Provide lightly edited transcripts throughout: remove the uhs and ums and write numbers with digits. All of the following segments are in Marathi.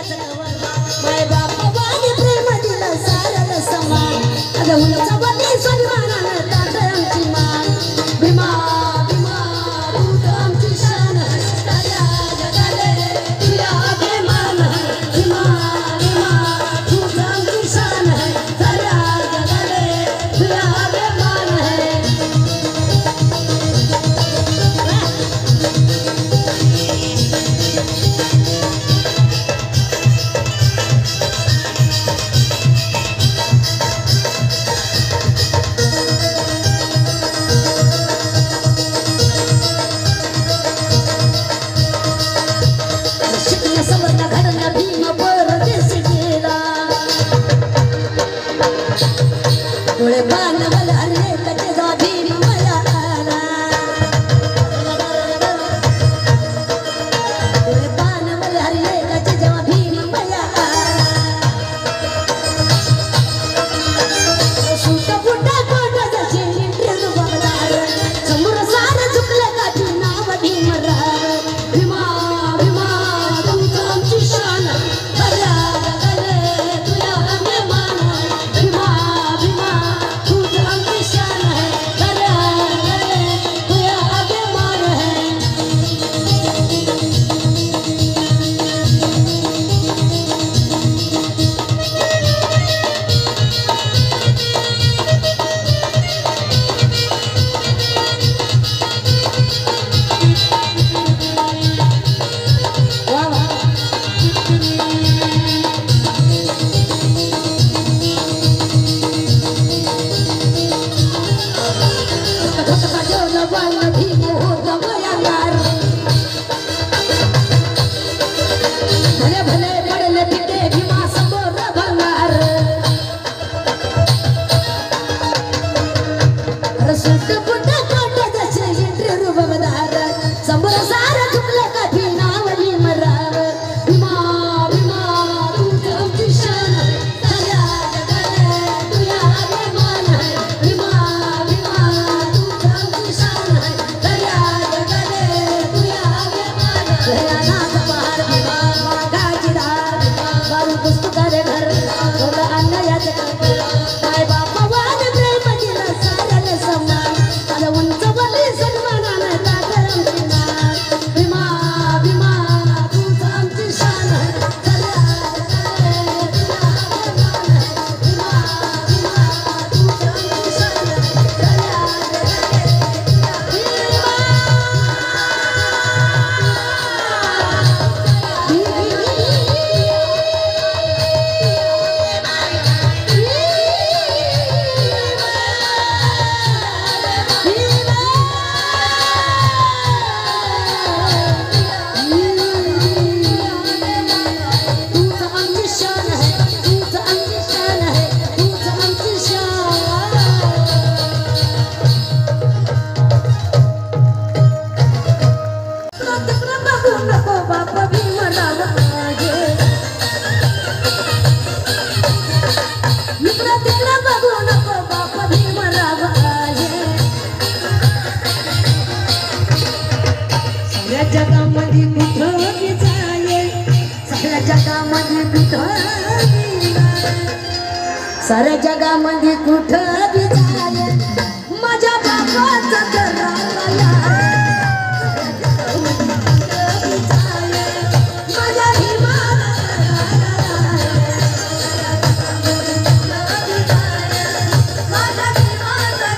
माय बापाने प्रेम दिलं सारं समान आता उंचावरती सन्मानानं ताट आमची मान भीमा भीमा दूत आमची शान साऱ्या जगाले तुझ्या अभिमान भीमा भीमा दूत आमची शान साऱ्या जगाले तुझ्या अभिमान डोळे बांधवला रे कटे जा भीम मयाला डोळे बांधवला रे कटे जा भीम मयाला सुट फुटा कोटा जसे इंद्र बगदार समोर सार झुकलं काठी नाव भीमराव भीमा भीमा दूत आमची शान साऱ्या जगाले तुझ्या अभिमान भीमा भीमा दूत आमची शान साऱ्या जगाले तुझ्या अभिमान वा वा भीम होता भयानार भले भले पडले पिटे भीमा समोर भंगार सुट फुट कोट जसे इंद्र बगदार समोर सार झुकलं काठी नाव भीमराव भीमा भीमा दूत आमची शान साऱ्या जगाले तुझ्या अभिमान भीमा भीमा दूत आमची शान साऱ्या जगाले तुझ्या अभिमान भयानाथ पहाड भीमा मागाची धार बारू पुस्तकारे घर थोडं अन्न याचं माय बापाने प्रेम दिलं साऱ्याला समान आता उंचवरती सन्मानानं ताट आमची मान भीमा भीमा दूत आमची शान साऱ्या जगाले तुझ्या अभिमान भीमा भीमा दूत आमची शान साऱ्या दूत आमची शान दूत आमची शान दूत आमची शान तिकडं बघू नको बाप भीमराव माझे इकडं तिकडं बघू नको बाप भीमराव माझे सगळ्या जगामध्ये कुठं बी जाईल सगळ्या जगामध्ये कुठं बी जाईल साऱ्या जगामध्ये कुठं बी जाईल माझ्या बापाचं करावया माझ्या भीमाला माझ्या भीमाला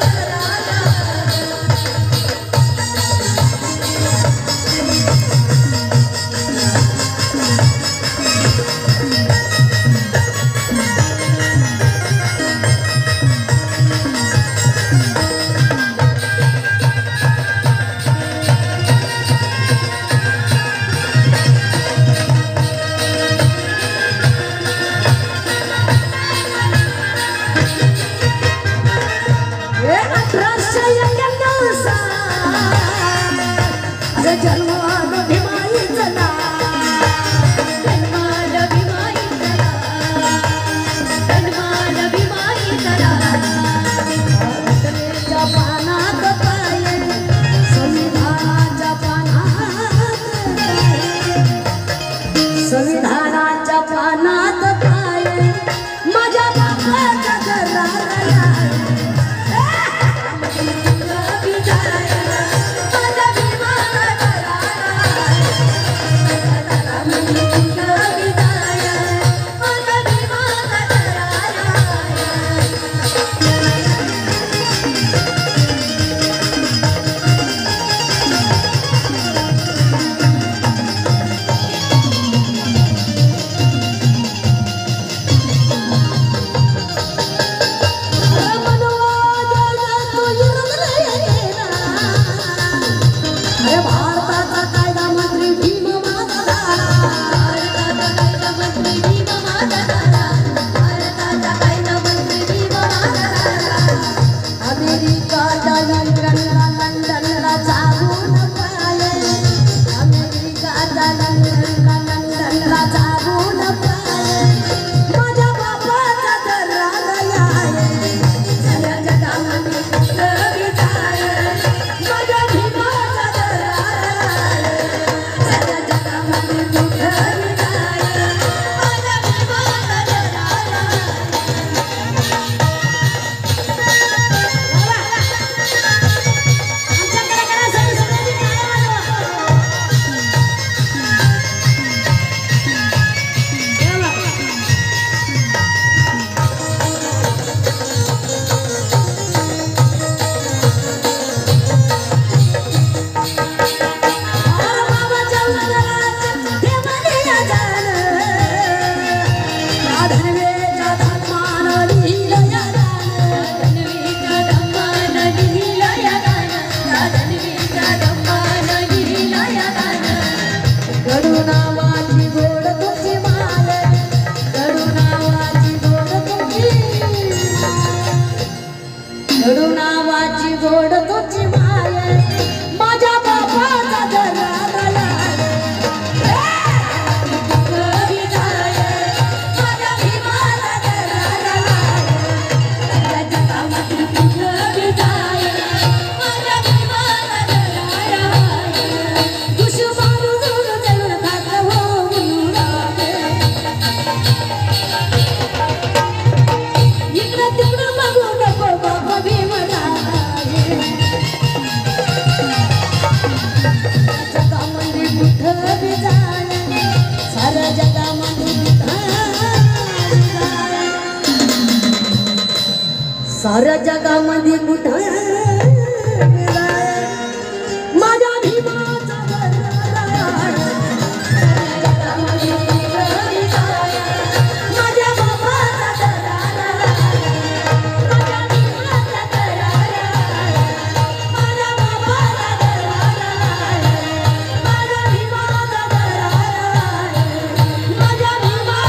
साऱ्या जगामध्ये कुठं माझ्या भीमाचा दरार माझ्या बाबाचा दरार माझ्या भीमाचा दरार माझ्या बाबाचा दरार माझ्या भीमाचा दरार माझ्या भीमा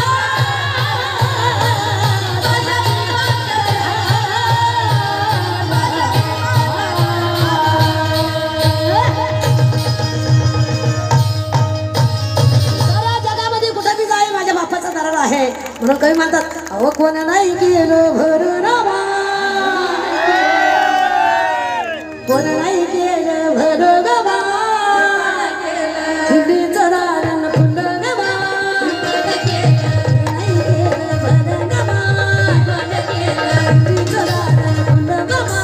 आहे म्हणून काही म्हणतात अहो कोण नाही केलं भरून कोण नाही केलं भर गबा फुलीचं दारण फुल गबा नाही केलं भर गबा फुलीचं दारण फुल गबा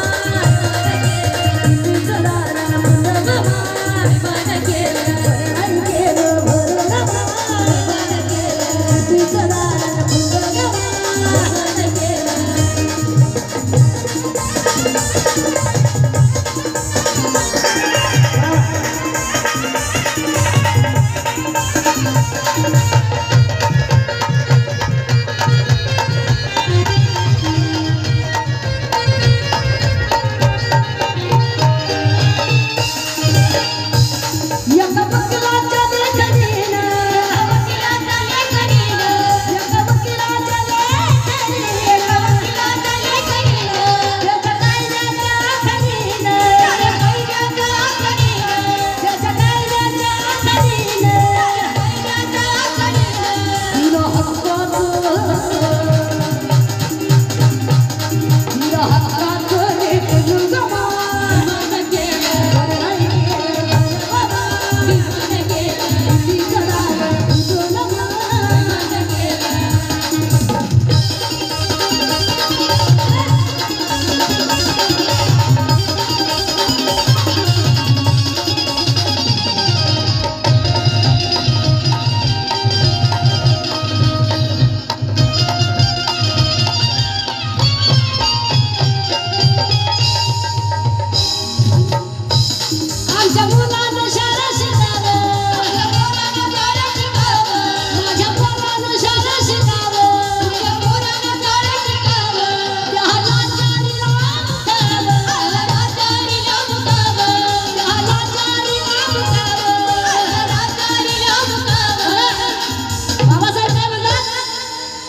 फुलीचं दारण फुल गबा नाही केलं भर गबा फुलीचं दारण फुल गबा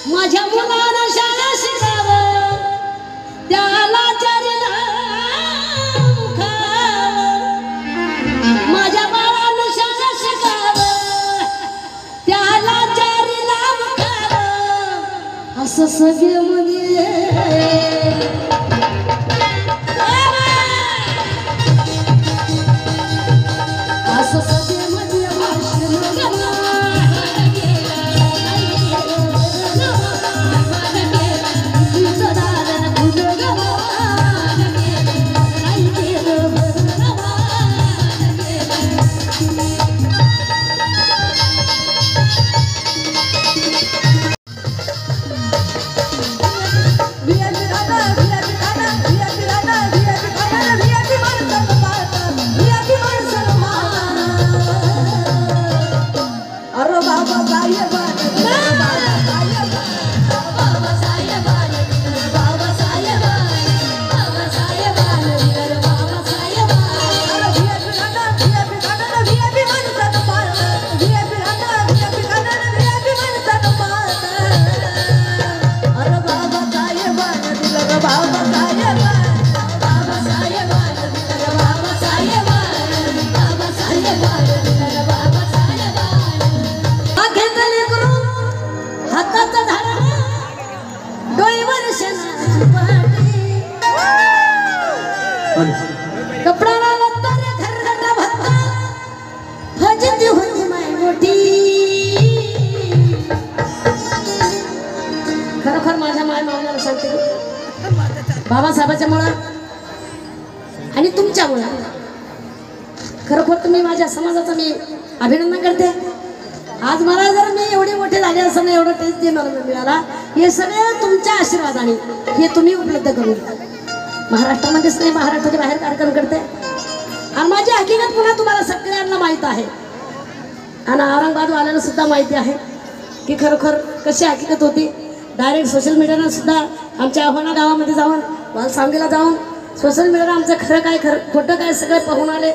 माझ्या मुलाला शाळा शिकावं त्याला चारी नाम खावं माझ्या बाळाला शाळा शिकावं त्याला चारी नाम खावं असं सगळे मध्ये असं सगळे मध्ये कपड़ा लत्तर घरगटा भत्ता फजिती होती माय मोठी खरोखर माझ्या माय मावल्याला सांगते बाबासाहेबाच्या मुळे आणि तुमच्यामुळे खरोखर तुम्ही माझ्या समाजाचं मी अभिनंदन करते आज मला जर मी एवढी मोठी झाली असं नाही, एवढं टेस्ट मला मिळाला, हे सगळे तुमच्या आशीर्वादाने, हे तुम्ही उपलब्ध करून द्या. महाराष्ट्रामध्येच नाही, महाराष्ट्राच्या बाहेर कार्यक्रम करते. आणि माझी हकीकत पुन्हा तुम्हाला सगळ्यांना माहीत आहे, आणि औरंगाबादवाल्यांना सुद्धा माहिती आहे की खरोखर कशी हकीकत होती. डायरेक्ट सोशल मीडियानं सुद्धा आमच्या आव्हाना गावामध्ये जाऊन, वालसांगीला जाऊन सोशल मीडियानं आमचं खरं काय खरं खोटं काय सगळं पाहून आले.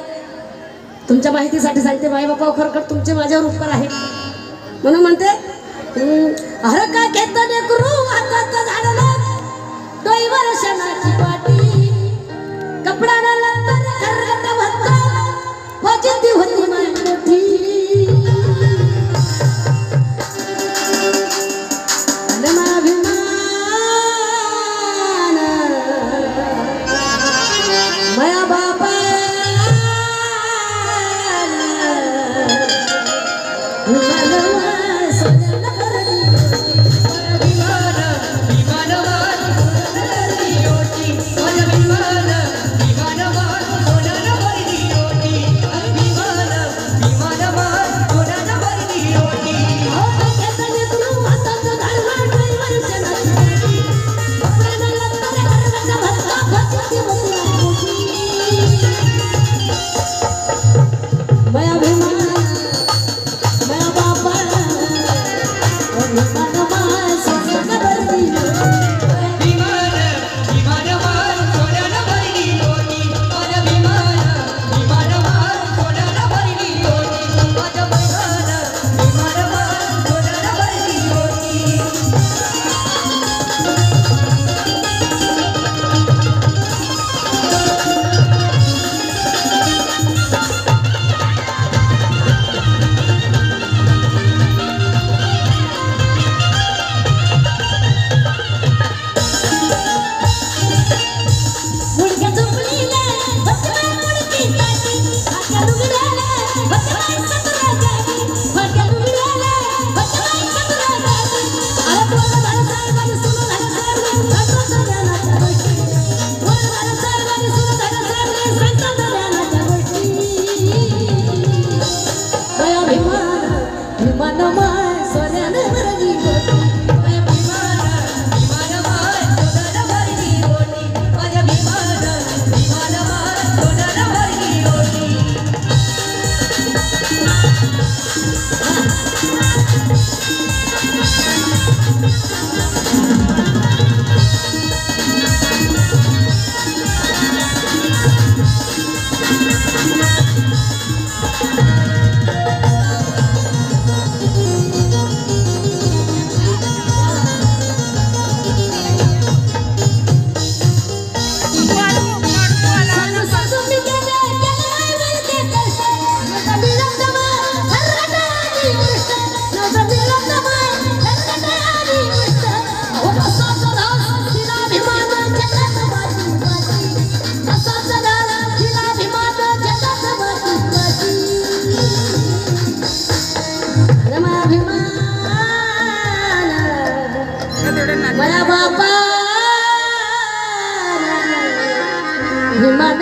तुमच्या माहितीसाठी सांगते, माई बापा खरोखर तुमचे माझ्यावर उपकार आहे. म्हणून म्हणते, हर का घेतले गुरु हातात झाडला डोई वर्षाची पाटी, कपडाला लंतर खरगट भत्ता फजिती होती माय मोठी. मया बापा मया बापा विमान